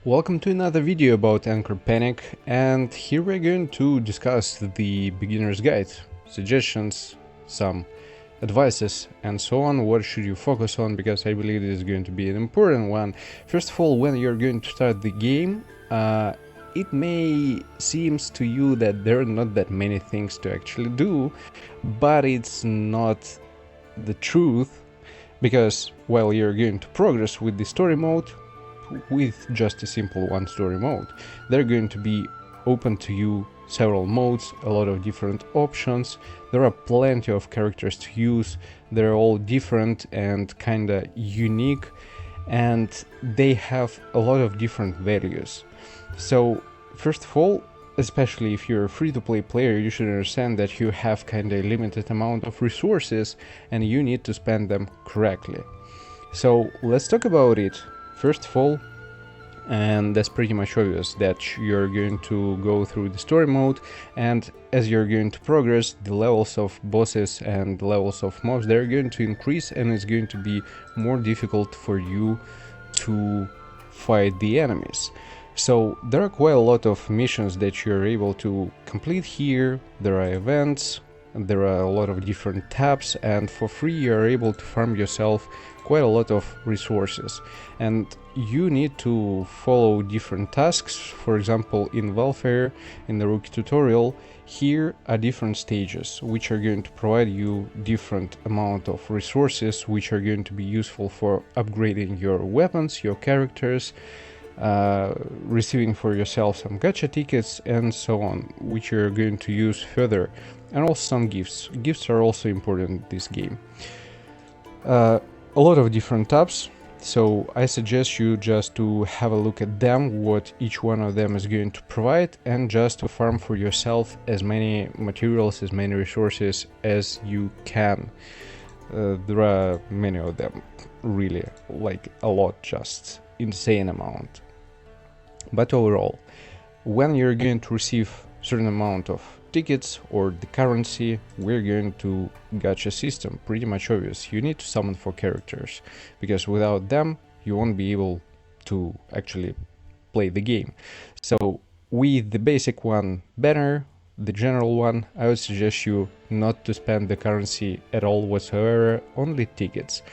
Welcome to another video about Anchor Panic, and here we're going to discuss the beginner's guide, suggestions, some advices and so on. What should you focus on, because I believe this is going to be an important one. First of all, when you're going to start the game, it may seems to you that there are not that many things to actually do, but it's not the truth, because while you're going to progress with the story mode, with just a simple one story mode, they're going to be open to you several modes, a lot of different options. There are plenty of characters to use. They're all different and kinda unique, and they have a lot of different values. So first of all, especially if you're a free-to-play player, you should understand that you have kinda a limited amount of resources and you need to spend them correctly. So let's talk about it. First of all, and that's pretty much obvious, that you're going to go through the story mode, and as you're going to progress, the levels of bosses and the levels of mobs, they're going to increase, and it's going to be more difficult for you to fight the enemies. So there are quite a lot of missions that you're able to complete here. There are events, there are a lot of different tabs, and for free you're able to farm yourself quite a lot of resources, and you need to follow different tasks. For example, in welfare, in the rookie tutorial, here are different stages which are going to provide you different amount of resources which are going to be useful for upgrading your weapons, your characters, receiving for yourself some gacha tickets and so on, which you're going to use further, and also some gifts. Gifts are also important in this game. A lot of different tabs, so I suggest you just to have a look at them, what each one of them is going to provide, and just to farm for yourself as many materials, as many resources as you can. There are many of them, really, like a lot, just insane amount. But overall, when you're going to receive certain amount of tickets or the currency, we're going to gacha system. Pretty much obvious. You need to summon 4 characters, because without them you won't be able to actually play the game. So with the basic one banner, the general one, I would suggest you not to spend the currency at all whatsoever, only tickets.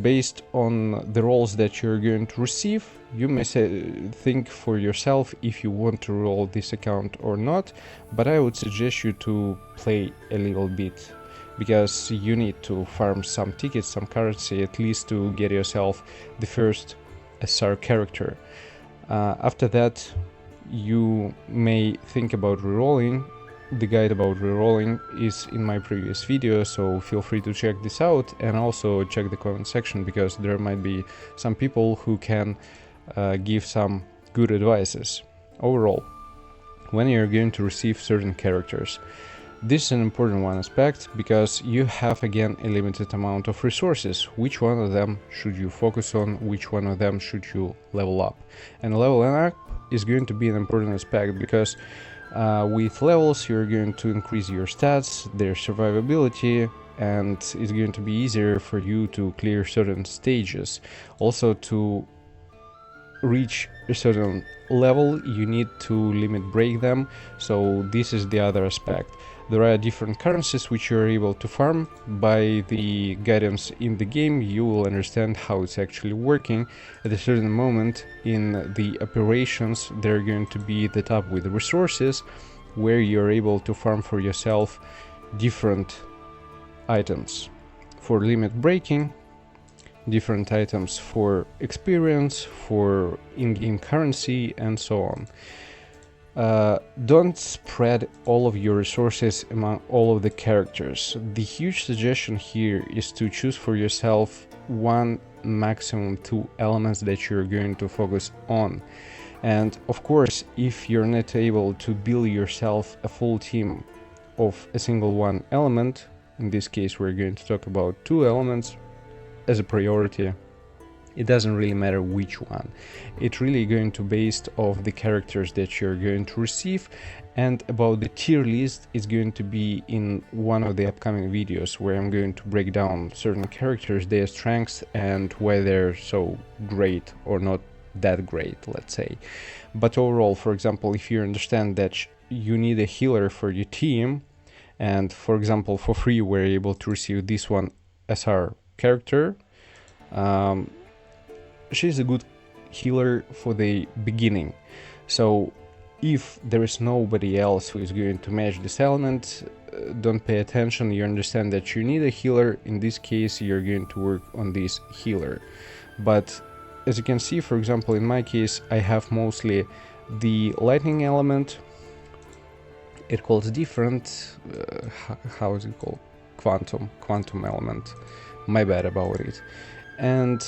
Based on the roles that you're going to receive, you may think for yourself if you want to roll this account or not, but I would suggest you to play a little bit, because you need to farm some tickets, some currency, at least to get yourself the first SR character. After that, you may think about rerolling. The guide about rerolling is in my previous video, so feel free to check this out, and also check the comment section, because there might be some people who can give some good advices. Overall, when you're going to receive certain characters, this is an important one aspect, because you have again a limited amount of resources. Which one of them should you focus on? Which one of them should you level up? And leveling up is going to be an important aspect, because with levels you're going to increase your stats, their survivability, and it's going to be easier for you to clear certain stages. Also, to reach a certain level you need to limit break them, so this is the other aspect. There are different currencies which you're able to farm. By the guidance in the game you will understand how it's actually working. At a certain moment in the operations, they're going to be the tab with resources, where you're able to farm for yourself different items for limit breaking, different items for experience, for in-game currency, and so on. Don't spread all of your resources among all of the characters. The huge suggestion here is to choose for yourself 1, maximum 2 elements that you're going to focus on. And of course, if you're not able to build yourself a full team of a single one element, in this case we're going to talk about 2 elements as a priority, it doesn't really matter which one. It's really going to based off the characters that you're going to receive, and about the tier list is going to be in one of the upcoming videos, where I'm going to break down certain characters, their strengths, and why they're so great or not that great, let's say. But overall, for example, if you understand that you need a healer for your team, and for example, for free, we're able to receive this one as our character. She's a good healer for the beginning. So if there is nobody else who is going to match this element, don't pay attention. You understand that you need a healer. In this case, you're going to work on this healer. But as you can see, for example, in my case, I have mostly the lightning element. It calls different, how is it called? Quantum element. My bad about it. And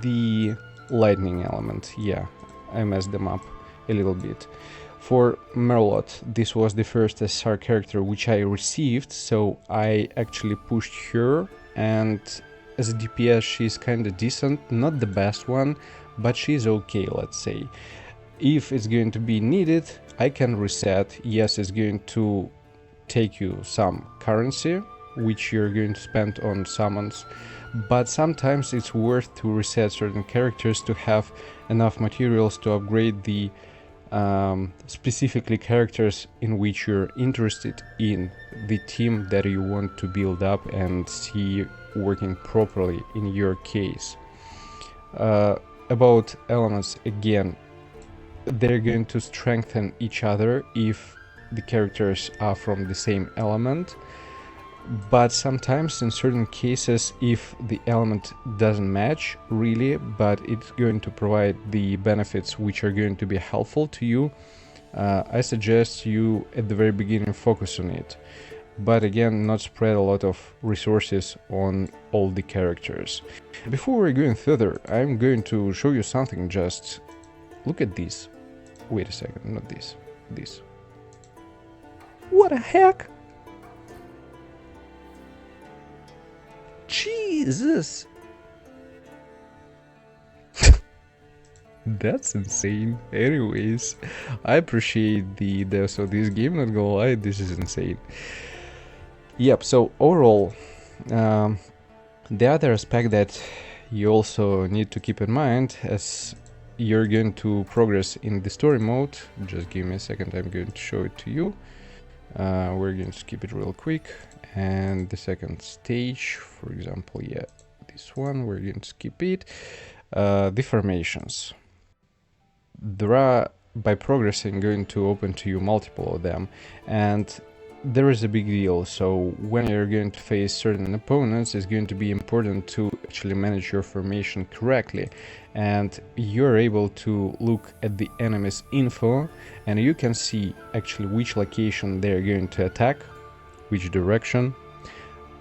the lightning element. Yeah, I messed them up a little bit. For Merlot, this was the first SR character which I received, so I actually pushed her, and as a DPS she's kinda decent, not the best one, but she's okay, let's say. If it's going to be needed, I can reset. Yes, it's going to take you some currency, which you're going to spend on summons, but sometimes it's worth to reset certain characters to have enough materials to upgrade the specifically characters in which you're interested in, the team that you want to build up and see working properly in your case. About elements, again, they're going to strengthen each other if the characters are from the same element, but sometimes in certain cases, if the element doesn't match really, but it's going to provide the benefits which are going to be helpful to you, I suggest you at the very beginning focus on it, but again, not spread a lot of resources on all the characters. Before we're going further, I'm going to show you something. Just look at this. Wait a second, not this, this. What the heck? Jesus! That's insane. Anyways, I appreciate the devs of this game, not gonna lie, this is insane. Yep, so overall, the other aspect that you also need to keep in mind as you're going to progress in the story mode, just give me a second, I'm going to show it to you. We're going to skip it real quick. And the second stage, for example, yeah, this one, we're going to skip it. The formations. There are, by progressing, going to open to you multiple of them, and there is a big deal. So when you're going to face certain opponents, it's going to be important to actually manage your formation correctly, and you're able to look at the enemy's info, and you can see actually which location they're going to attack, which direction,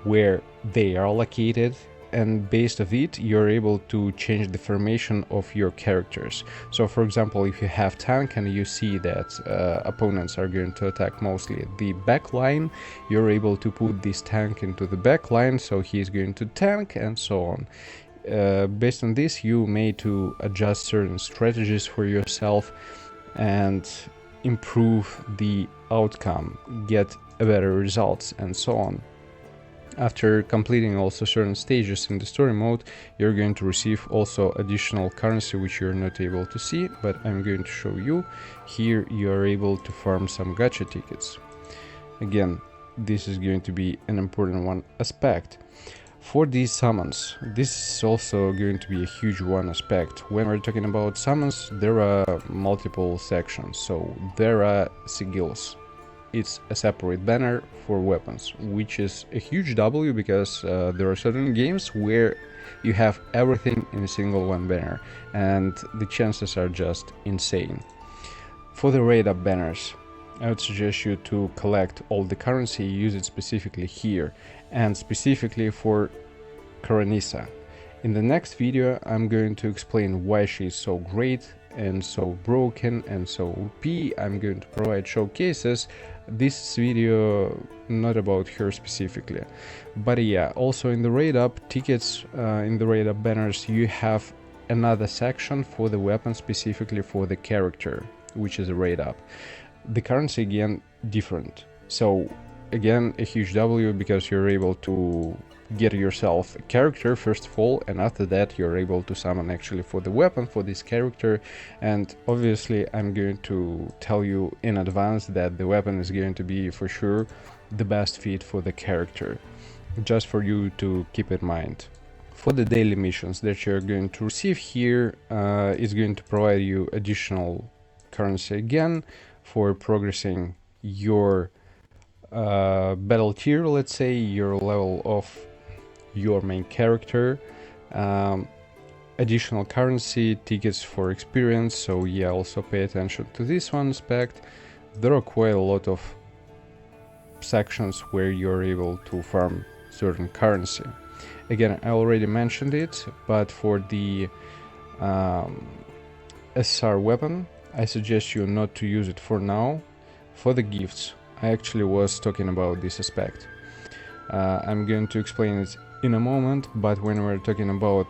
where they are located, and based on it you're able to change the formation of your characters. So for example, if you have tank and you see that opponents are going to attack mostly the back line, you're able to put this tank into the back line, so he's going to tank and so on. Based on this, you may to adjust certain strategies for yourself and improve the outcome, get better results and so on. After completing also certain stages in the story mode, you're going to receive also additional currency which you're not able to see, but I'm going to show you. Here you are able to farm some gacha tickets. Again, this is going to be an important one aspect. For these summons, this is also going to be a huge one aspect. When we're talking about summons, there are multiple sections. So there are sigils. It's a separate banner for weapons, which is a huge W because there are certain games where you have everything in a single one banner, and the chances are just insane. For the raid up banners, I would suggest you to collect all the currency, use it specifically here, and specifically for Karanisa. In the next video, I'm going to explain why she is so great and so broken and so OP. I'm going to provide showcases. This video not about her specifically, but yeah, also in the raid up tickets, in the raid up banners, you have another section for the weapon specifically for the character, which is a raid up. The currency again different, so again a huge W because you're able to get yourself a character first of all, and after that you're able to summon actually for the weapon for this character. And obviously I'm going to tell you in advance that the weapon is going to be for sure the best fit for the character, just for you to keep in mind. For the daily missions that you're going to receive here, is going to provide you additional currency again for progressing your battle tier, let's say your level of your main character, additional currency, tickets for experience. So yeah, also pay attention to this one aspect. There are quite a lot of sections where you're able to farm certain currency. Again, I already mentioned it, but for the SR weapon, I suggest you not to use it for now. For the gifts, I actually was talking about this aspect. I'm going to explain it in a moment, but when we're talking about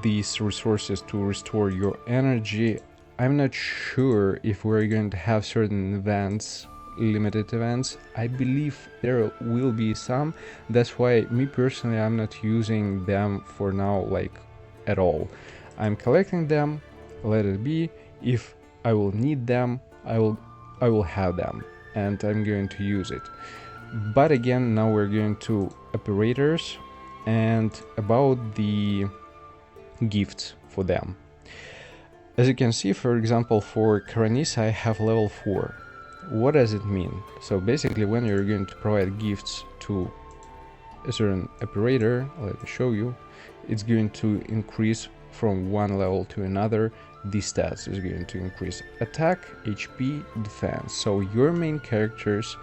these resources to restore your energy, I'm not sure if we're going to have certain events, limited events. I believe there will be some. That's why me personally, I'm not using them for now, like at all. I'm collecting them, let it be. If I will need them, I will have them, and I'm going to use it. But again, now we're going to operators and about the gifts for them. As you can see, for example, for currencies, I have level 4. What does it mean? So basically, when you're going to provide gifts to a certain operator, let me show you, it's going to increase from one level to another. The stats is going to increase attack, HP, defense. So your main characters,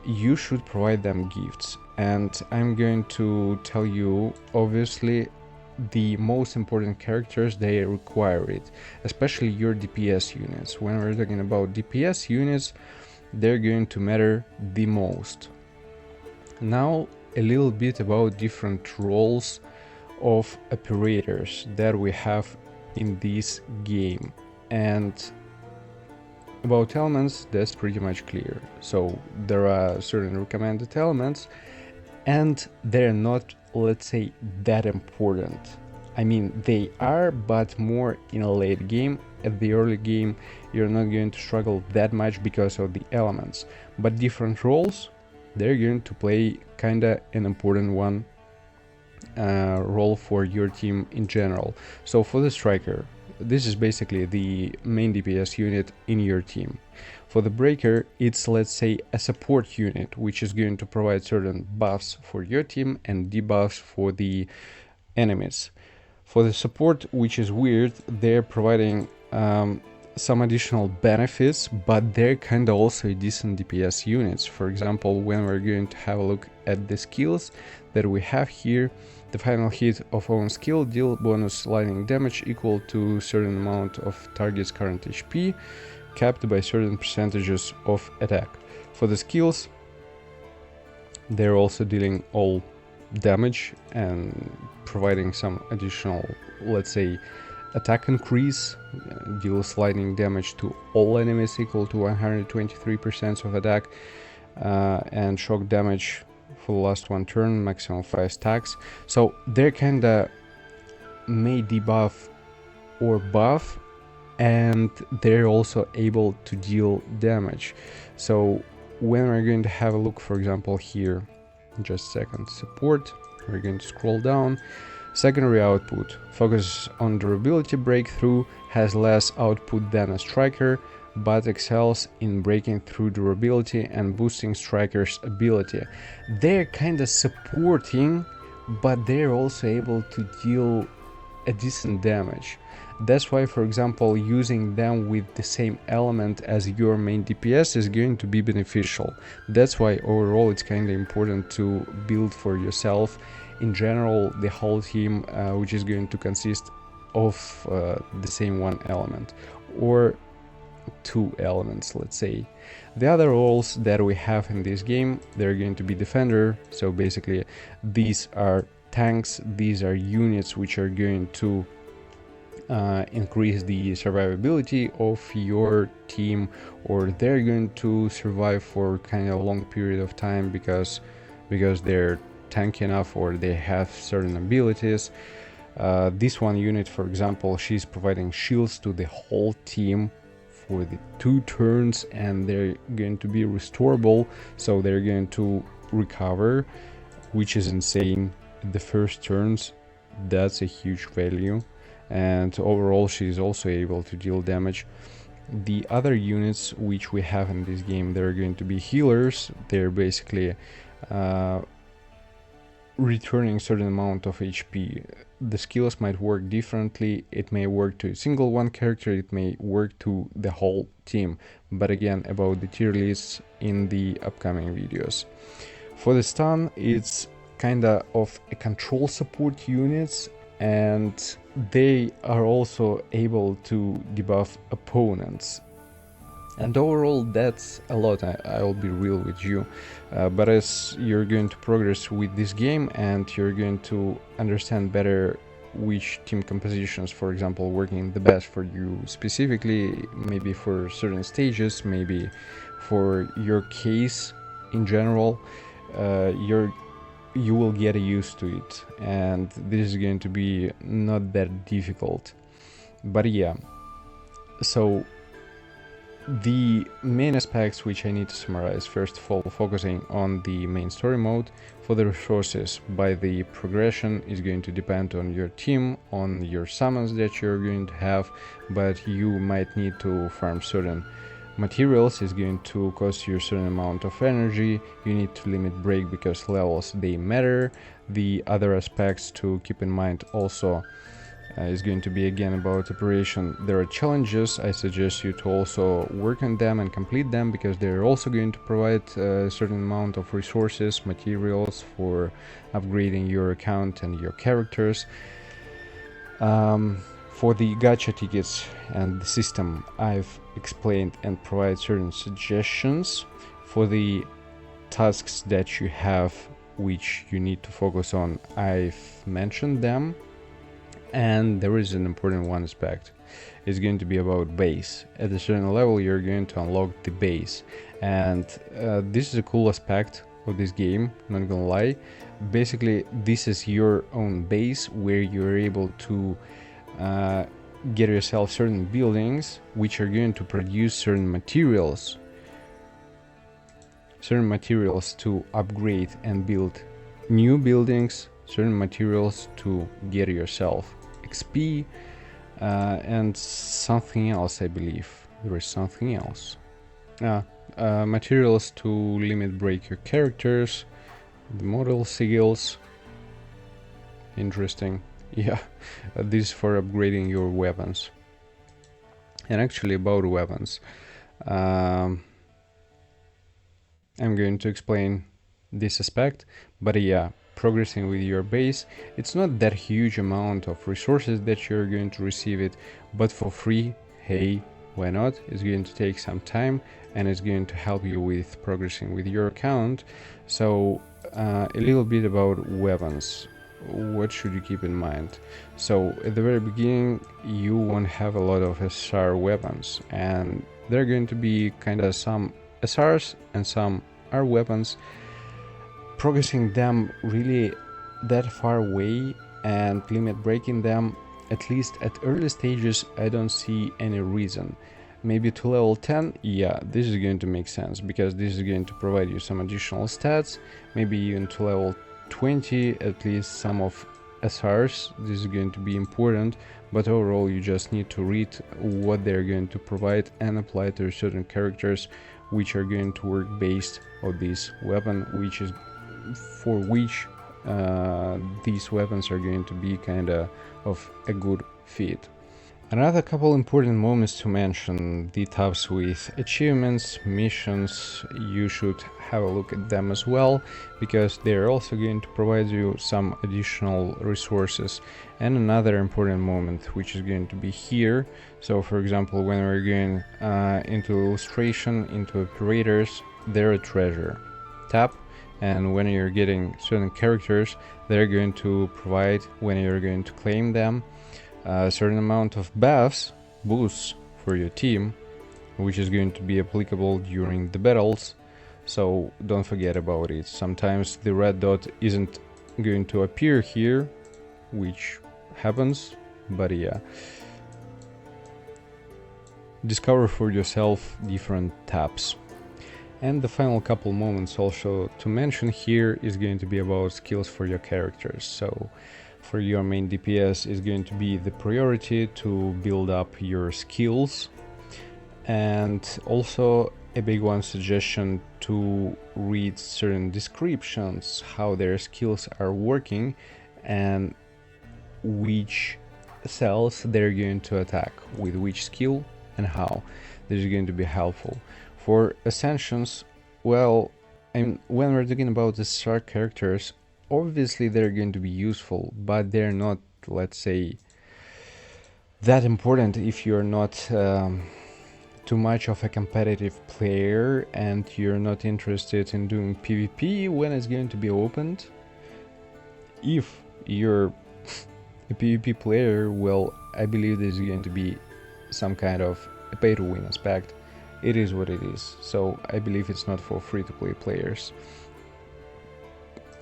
you should provide them gifts. And I'm going to tell you, obviously, the most important characters, they require it, especially your DPS units. When we're talking about DPS units, they're going to matter the most. Now a little bit about different roles of operators that we have in this game. And about elements, that's pretty much clear. So there are certain recommended elements, and they're not, let's say, that important. I mean, they are, but more in a late game. At the early game, you're not going to struggle that much because of the elements. But different roles, they're going to play kinda an important one role for your team in general. So for the striker, this is basically the main DPS unit in your team. For the breaker, it's, let's say, a support unit, which is going to provide certain buffs for your team and debuffs for the enemies. For the support, which is weird, they're providing some additional benefits, but they're kind of also decent DPS units. For example, when we're going to have a look at the skills that we have here, the final hit of own skill deal bonus lightning damage equal to certain amount of target's current HP, capped by certain percentages of attack. For the skills, they're also dealing all damage and providing some additional, let's say, attack increase, deals lightning damage to all enemies equal to 123% of attack, and shock damage for the last one turn, maximum 5 stacks. So they're kinda may debuff or buff, and they're also able to deal damage. So when we're going to have a look, for example, here, just a second, support, we're going to scroll down. Secondary output focuses on durability breakthrough, has less output than a striker, but excels in breaking through durability and boosting striker's ability. They're kind of supporting, but they're also able to deal a decent damage. That's why, for example, using them with the same element as your main DPS is going to be beneficial. That's why overall it's kind of important to build for yourself in general the whole team, which is going to consist of the same one element or two elements, let's say. The other roles that we have in this game, they're going to be defender. So basically these are tanks, these are units which are going to increase the survivability of your team, or they're going to survive for kind of a long period of time because they're tanky enough or they have certain abilities. This one unit, for example, she's providing shields to the whole team for the 2 turns, and they're going to be restorable, so they're going to recover, which is insane. The first turns, that's a huge value, and overall she's also able to deal damage. The other units which we have in this game, they're going to be healers. They're basically returning certain amount of HP. The skills might work differently. It may work to a single one character, it may work to the whole team, but again, about the tier lists in the upcoming videos. For the stun, it's kinda of a control support units, and they are also able to debuff opponents. And overall, that's a lot, I'll be real with you. But as you're going to progress with this game and you're going to understand better which team compositions, for example, working the best for you specifically, maybe for certain stages, maybe for your case in general, you will get used to it, and this is going to be not that difficult. But yeah, so the main aspects which I need to summarize, first of all, focusing on the main story mode. For the resources, by the progression is going to depend on your team, on your summons that you're going to have, but you might need to farm certain materials. Is going to cost you a certain amount of energy. You need to limit break because levels, they matter. The other aspects to keep in mind also is going to be again about operation. There are challenges. I suggest you to also work on them and complete them, because they're also going to provide a certain amount of resources, materials for upgrading your account and your characters. For the gacha tickets and the system, I've explained and provide certain suggestions. For the tasks that you have which you need to focus on, I've mentioned them. And there is an important one aspect. It's going to be about base. At a certain level, you're going to unlock the base, and this is a cool aspect of this game, not gonna lie. Basically, this is your own base where you're able to get yourself certain buildings which are going to produce certain materials to upgrade and build new buildings, certain materials to get yourself XP, and something else. I believe there is something else. Materials to limit break your characters, the model skills. Interesting. Yeah, this is for upgrading your weapons. And actually, about weapons, I'm going to explain this aspect, but yeah, progressing with your base, it's not that huge amount of resources that you're going to receive it, but for free, hey, why not? It's going to take some time, and it's going to help you with progressing with your account. So a little bit about weapons. What should you keep in mind? So at the very beginning, you won't have a lot of SR weapons, and they're going to be kind of some SRs and some R weapons. Progressing them really that far away and limit breaking them, at least at early stages, I don't see any reason. Maybe to level 10, yeah, this is going to make sense, because this is going to provide you some additional stats. Maybe even to level 20, at least some of SRs, this is going to be important, but overall you just need to read what they're going to provide and apply to certain characters which are going to work based on this weapon, which is for which these weapons are going to be kinda of a good fit. Another couple important moments to mention: the tabs with achievements, missions. You should have a look at them as well, because they're also going to provide you some additional resources. And another important moment, which is going to be here. So for example, when we're going into illustration, into operators, they're a treasure. Tap, and when you're getting certain characters, they're going to provide, when you're going to claim them, a certain amount of buffs, boosts for your team, which is going to be applicable during the battles. so don't forget about it. Sometimes the red dot isn't going to appear here, which happens, but yeah. Discover for yourself different tabs. And the final couple moments also to mention here is going to be about skills for your characters. So for your main DPS is going to be the priority to build up your skills, and also a big one suggestion to read certain descriptions, how their skills are working and which cells they're going to attack with which skill and how. This is going to be helpful. For ascensions, well, and when we're talking about the star characters, obviously they're going to be useful, but they're not, let's say, that important if you're not too much of a competitive player and you're not interested in doing PvP when it's going to be opened. If you're a PvP player, well, I believe there's going to be some kind of a pay to win aspect. It is what it is, so I believe it's not for free-to-play players.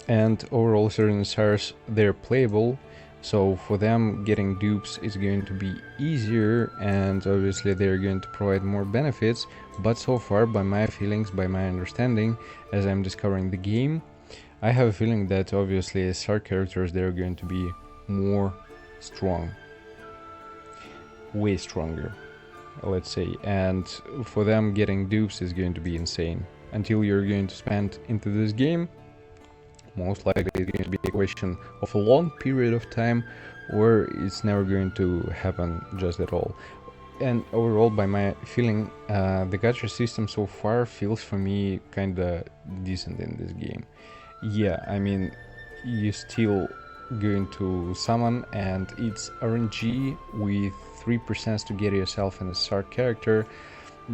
And overall, certain stars, they're playable, so for them getting dupes is going to be easier, and obviously they're going to provide more benefits. But so far, by my feelings, by my understanding, as I'm discovering the game, I have a feeling that obviously star characters, they're going to be more strong, way stronger, let's say, and for them getting dupes is going to be insane. Until you're going to spend into this game, most likely it's going to be a question of a long period of time, or it's never going to happen just at all. And overall, by my feeling, the gacha system so far feels for me kinda decent in this game. Yeah, I mean, you still going to summon and it's RNG with 3% to get yourself in a star character,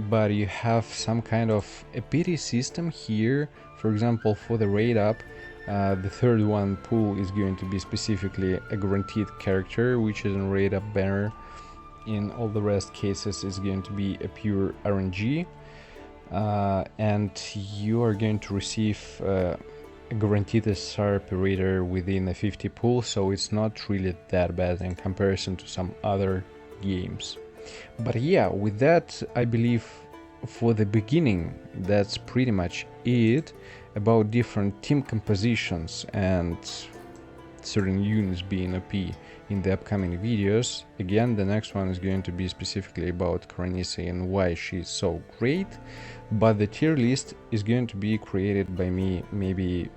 but you have some kind of a pity system here. For example, for the raid up, the third one pool is going to be specifically a guaranteed character, which is in raid up banner. In all the rest cases is going to be a pure RNG, and you are going to receive guaranteed SR operator within a 50 pool, so it's not really that bad in comparison to some other games. But yeah, with that, I believe for the beginning that's pretty much it about different team compositions and certain units being OP in the upcoming videos. Again, the next one is going to be specifically about currencies and why she's so great, but the tier list is going to be created by me maybe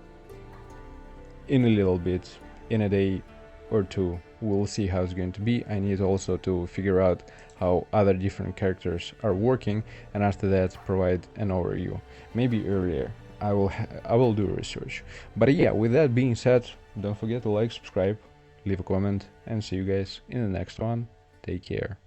in a little bit, in a day or two. We'll see how it's going to be. I need also to figure out how other different characters are working, and after that provide an overview. Maybe earlier I will do research. But yeah, with that being said, don't forget to like, subscribe, leave a comment, and see you guys in the next one. Take care.